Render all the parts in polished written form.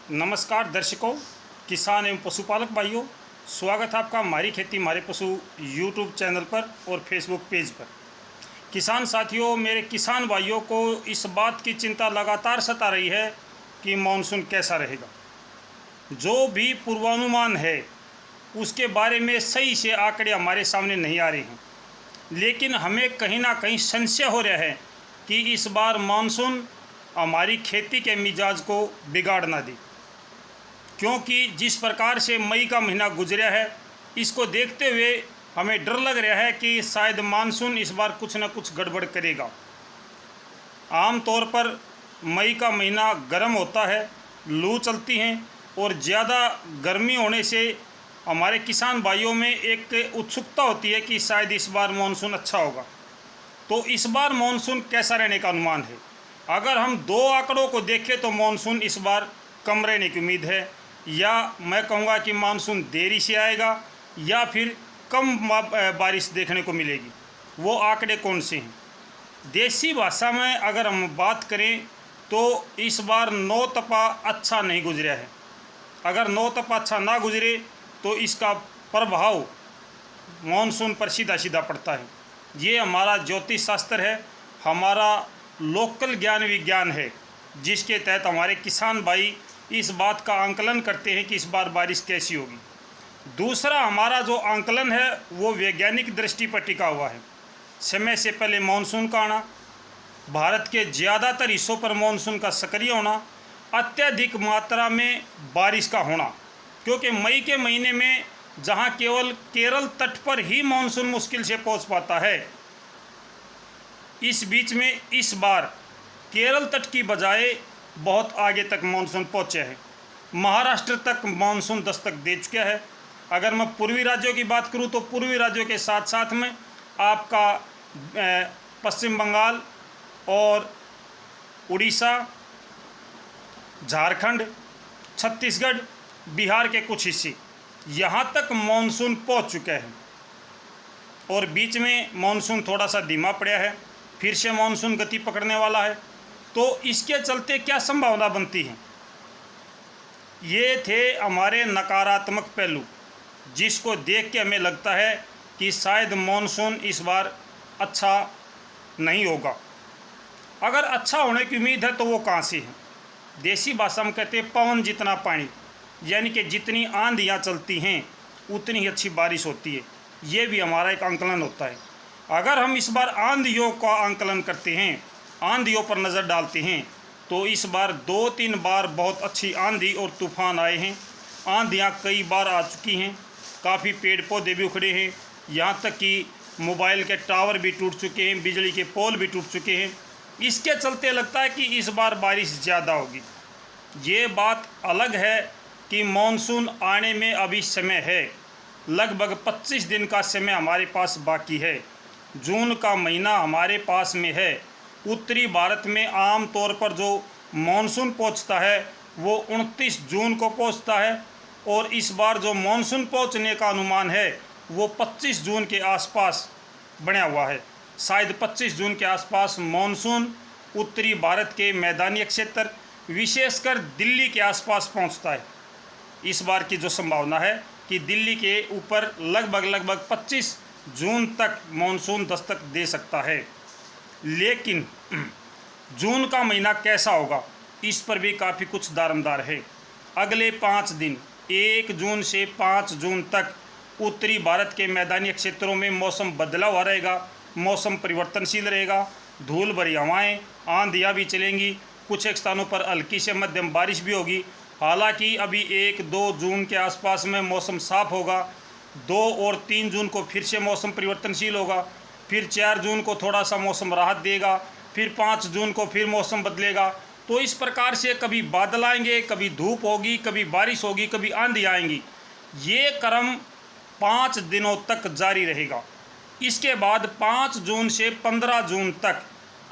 नमस्कार दर्शकों, किसान एवं पशुपालक भाइयों, स्वागत है आपका हमारी खेती हमारे पशु यूट्यूब चैनल पर और फेसबुक पेज पर। किसान साथियों, मेरे किसान भाइयों को इस बात की चिंता लगातार सता रही है कि मानसून कैसा रहेगा। जो भी पूर्वानुमान है उसके बारे में सही से आंकड़े हमारे सामने नहीं आ रहे हैं, लेकिन हमें कहीं ना कहीं संशय हो रहा है कि इस बार मानसून हमारी खेती के मिजाज को बिगाड़ ना दे, क्योंकि जिस प्रकार से मई का महीना गुजरा है इसको देखते हुए हमें डर लग रहा है कि शायद मानसून इस बार कुछ न कुछ गड़बड़ करेगा। आम तौर पर मई का महीना गर्म होता है, लू चलती हैं और ज़्यादा गर्मी होने से हमारे किसान भाइयों में एक उत्सुकता होती है कि शायद इस बार मानसून अच्छा होगा। तो इस बार मानसून कैसा रहने का अनुमान है? अगर हम दो आंकड़ों को देखें तो मानसून इस बार कम रहने की उम्मीद है, या मैं कहूँगा कि मानसून देरी से आएगा या फिर कम बारिश देखने को मिलेगी। वो आंकड़े कौन से हैं? देसी भाषा में अगर हम बात करें तो इस बार नौ तपा अच्छा नहीं गुजरा है। अगर नौ तपा अच्छा ना गुजरे तो इसका प्रभाव मानसून पर सीधा सीधा पड़ता है। ये हमारा ज्योतिष शास्त्र है, हमारा लोकल ज्ञान विज्ञान है, जिसके तहत हमारे किसान भाई इस बात का आंकलन करते हैं कि इस बार बारिश कैसी होगी। दूसरा हमारा जो आंकलन है वो वैज्ञानिक दृष्टि पर टिका हुआ है। समय से पहले मानसून का आना, भारत के ज़्यादातर हिस्सों पर मानसून का सक्रिय होना, अत्यधिक मात्रा में बारिश का होना, क्योंकि मई के महीने में जहां केवल केरल तट पर ही मानसून मुश्किल से पहुंच पाता है, इस बीच में इस बार केरल तट की बजाय बहुत आगे तक मानसून पहुंचे है। महाराष्ट्र तक मानसून दस्तक दे चुका है। अगर मैं पूर्वी राज्यों की बात करूं तो पूर्वी राज्यों के साथ साथ में आपका पश्चिम बंगाल और उड़ीसा, झारखंड, छत्तीसगढ़, बिहार के कुछ हिस्से यहाँ तक मानसून पहुंच चुका है और बीच में मानसून थोड़ा सा धीमा पड़ा है, फिर से मानसून गति पकड़ने वाला है। तो इसके चलते क्या संभावना बनती है? ये थे हमारे नकारात्मक पहलू, जिसको देख के हमें लगता है कि शायद मानसून इस बार अच्छा नहीं होगा। अगर अच्छा होने की उम्मीद है तो वो कहाँ से है? देसी भाषा में कहते हैं पवन जितना पानी, यानी कि जितनी आंधियाँ चलती हैं उतनी ही अच्छी बारिश होती है। ये भी हमारा एक आंकलन होता है। अगर हम इस बार आंधियों का आंकलन करते हैं, आंधियों पर नज़र डालते हैं, तो इस बार 2-3 बार बहुत अच्छी आंधी और तूफान आए हैं। आंधियाँ कई बार आ चुकी हैं, काफ़ी पेड़ पौधे भी उखड़े हैं, यहाँ तक कि मोबाइल के टावर भी टूट चुके हैं, बिजली के पोल भी टूट चुके हैं। इसके चलते लगता है कि इस बार बारिश ज़्यादा होगी। ये बात अलग है कि मानसून आने में अभी समय है, लगभग 25 दिन का समय हमारे पास बाकी है। जून का महीना हमारे पास में है। उत्तरी भारत में आम तौर पर जो मानसून पहुंचता है वो 29 जून को पहुंचता है, और इस बार जो मानसून पहुंचने का अनुमान है वो 25 जून के आसपास बना हुआ है। शायद 25 जून के आसपास मानसून उत्तरी भारत के मैदानी क्षेत्र, विशेषकर दिल्ली के आसपास पहुंचता है। इस बार की जो संभावना है कि दिल्ली के ऊपर लगभग 25 जून तक मानसून दस्तक दे सकता है। लेकिन जून का महीना कैसा होगा, इस पर भी काफ़ी कुछ दारोमदार है। अगले 5 दिन 1 जून से 5 जून तक उत्तरी भारत के मैदानी क्षेत्रों में मौसम बदला हुआ रहेगा, मौसम परिवर्तनशील रहेगा, धूल भरी हवाएँ, आंधियाँ भी चलेंगी, कुछ एक स्थानों पर हल्की से मध्यम बारिश भी होगी। हालांकि अभी 1-2 जून के आसपास में मौसम साफ होगा, 2 और 3 जून को फिर से मौसम परिवर्तनशील होगा, फिर 4 जून को थोड़ा सा मौसम राहत देगा, फिर 5 जून को फिर मौसम बदलेगा। तो इस प्रकार से कभी बादल आएंगे, कभी धूप होगी, कभी बारिश होगी, कभी आंधी आएंगी। ये क्रम 5 दिनों तक जारी रहेगा। इसके बाद 5 जून से 15 जून तक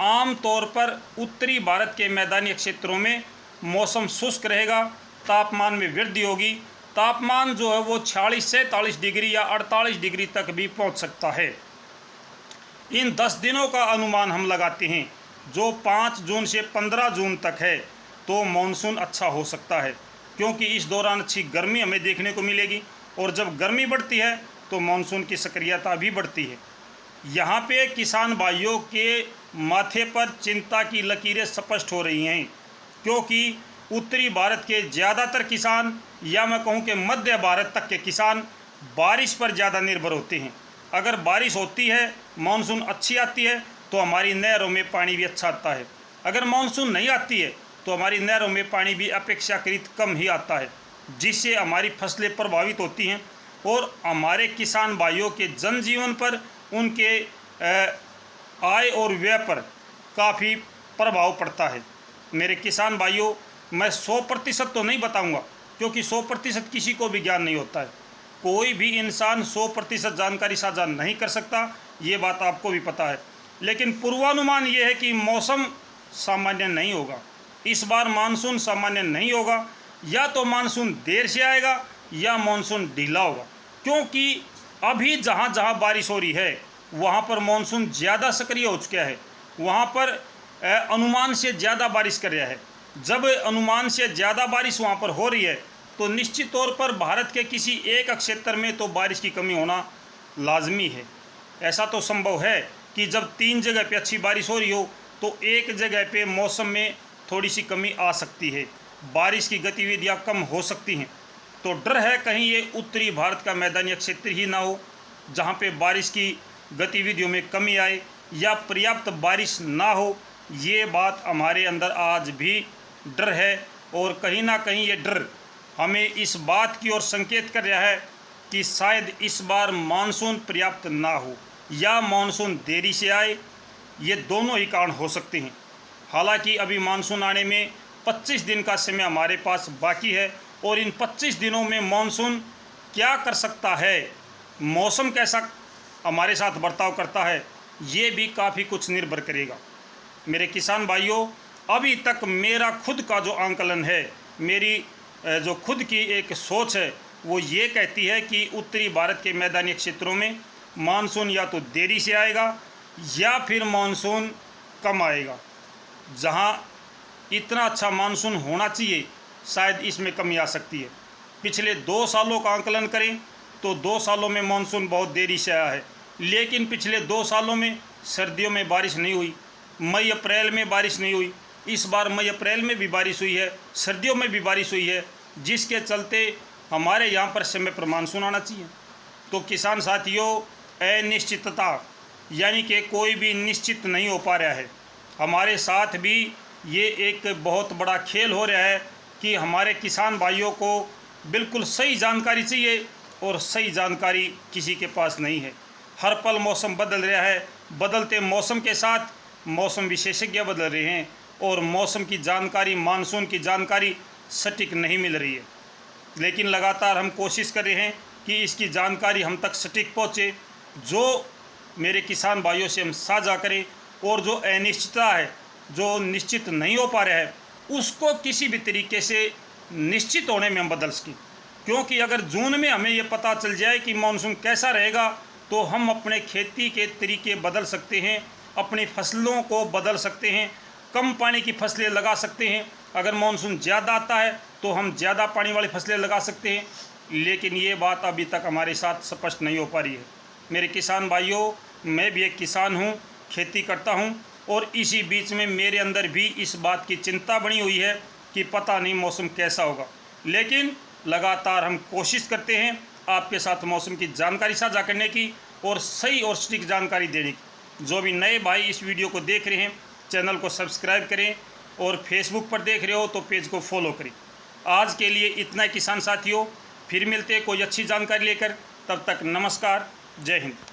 आम तौर पर उत्तरी भारत के मैदानी क्षेत्रों में मौसम शुष्क रहेगा, तापमान में वृद्धि होगी। तापमान जो है वो 46 से 43 डिग्री या 48 डिग्री तक भी पहुंच सकता है। इन 10 दिनों का अनुमान हम लगाते हैं, जो 5 जून से 15 जून तक है, तो मानसून अच्छा हो सकता है। क्योंकि इस दौरान अच्छी गर्मी हमें देखने को मिलेगी और जब गर्मी बढ़ती है तो मानसून की सक्रियता भी बढ़ती है। यहाँ पे किसान भाइयों के माथे पर चिंता की लकीरें स्पष्ट हो रही हैं, क्योंकि उत्तरी भारत के ज़्यादातर किसान, या मैं कहूँ कि मध्य भारत तक के किसान बारिश पर ज़्यादा निर्भर होते हैं। अगर बारिश होती है, मानसून अच्छी आती है, तो हमारी नहरों में पानी भी अच्छा आता है। अगर मानसून नहीं आती है तो हमारी नहरों में पानी भी अपेक्षाकृत कम ही आता है, जिससे हमारी फसलें प्रभावित होती हैं और हमारे किसान भाइयों के जनजीवन पर, उनके आय और व्यय पर काफ़ी प्रभाव पड़ता है। मेरे किसान भाइयों, मैं 100% तो नहीं बताऊंगा, क्योंकि 100% किसी को भी ज्ञान नहीं होता है। कोई भी इंसान 100% जानकारी साझा नहीं कर सकता, ये बात आपको भी पता है। लेकिन पूर्वानुमान ये है कि मौसम सामान्य नहीं होगा। इस बार मानसून सामान्य नहीं होगा, या तो मानसून देर से आएगा या मानसून ढीला होगा, क्योंकि अभी जहाँ जहाँ बारिश हो रही है वहाँ पर मानसून ज़्यादा सक्रिय हो चुका है, वहाँ पर अनुमान से ज़्यादा बारिश कर रहा है। जब अनुमान से ज़्यादा बारिश वहाँ पर हो रही है तो निश्चित तौर पर भारत के किसी एक क्षेत्र में तो बारिश की कमी होना लाजमी है। ऐसा तो संभव है कि जब 3 जगह पे अच्छी बारिश हो रही हो तो एक जगह पे मौसम में थोड़ी सी कमी आ सकती है, बारिश की गतिविधियां कम हो सकती हैं। तो डर है कहीं ये उत्तरी भारत का मैदानी क्षेत्र ही ना हो जहां पे बारिश की गतिविधियों में कमी आए या पर्याप्त बारिश ना हो। ये बात हमारे अंदर आज भी डर है, और कहीं ना कहीं ये डर हमें इस बात की ओर संकेत कर रहा है कि शायद इस बार मानसून पर्याप्त ना हो या मानसून देरी से आए। ये दोनों ही कारण हो सकते हैं। हालांकि अभी मानसून आने में 25 दिन का समय हमारे पास बाकी है, और इन 25 दिनों में मानसून क्या कर सकता है, मौसम कैसा हमारे साथ बर्ताव करता है, ये भी काफ़ी कुछ निर्भर करेगा। मेरे किसान भाइयों, अभी तक मेरा खुद का जो आंकलन है, मेरी जो खुद की एक सोच है, वो ये कहती है कि उत्तरी भारत के मैदानी क्षेत्रों में मानसून या तो देरी से आएगा या फिर मानसून कम आएगा। जहां इतना अच्छा मानसून होना चाहिए, शायद इसमें कमी आ सकती है। पिछले 2 सालों का आंकलन करें तो 2 सालों में मानसून बहुत देरी से आया है, लेकिन पिछले 2 सालों में सर्दियों में बारिश नहीं हुई, मई अप्रैल में बारिश नहीं हुई। इस बार मई अप्रैल में भी बारिश हुई है, सर्दियों में भी बारिश हुई है, जिसके चलते हमारे यहाँ पर समय पर मानसून आना चाहिए। तो किसान साथियों, अनिश्चितता यानी कि कोई भी निश्चित नहीं हो पा रहा है। हमारे साथ भी ये एक बहुत बड़ा खेल हो रहा है कि हमारे किसान भाइयों को बिल्कुल सही जानकारी चाहिए, और सही जानकारी किसी के पास नहीं है। हर पल मौसम बदल रहा है, बदलते मौसम के साथ मौसम विशेषज्ञ बदल रहे हैं, और मौसम की जानकारी, मानसून की जानकारी सटीक नहीं मिल रही है। लेकिन लगातार हम कोशिश कर रहे हैं कि इसकी जानकारी हम तक सटीक पहुँचे, जो मेरे किसान भाइयों से हम साझा करें, और जो अनिश्चितता है, जो निश्चित नहीं हो पा रहा है, उसको किसी भी तरीके से निश्चित होने में हम बदल सकें। क्योंकि अगर जून में हमें ये पता चल जाए कि मानसून कैसा रहेगा, तो हम अपने खेती के तरीके बदल सकते हैं, अपनी फसलों को बदल सकते हैं, कम पानी की फसलें लगा सकते हैं। अगर मानसून ज़्यादा आता है तो हम ज़्यादा पानी वाली फसलें लगा सकते हैं, लेकिन ये बात अभी तक हमारे साथ स्पष्ट नहीं हो पा रही है। मेरे किसान भाइयों, मैं भी एक किसान हूँ, खेती करता हूँ, और इसी बीच में मेरे अंदर भी इस बात की चिंता बनी हुई है कि पता नहीं मौसम कैसा होगा। लेकिन लगातार हम कोशिश करते हैं आपके साथ मौसम की जानकारी साझा करने की और सही और सटीक जानकारी देने की। जो भी नए भाई इस वीडियो को देख रहे हैं, चैनल को सब्सक्राइब करें, और फेसबुक पर देख रहे हो तो पेज को फॉलो करें। आज के लिए इतना किसान साथियों, फिर मिलते हैं कोई अच्छी जानकारी लेकर। तब तक नमस्कार, जय हिंद।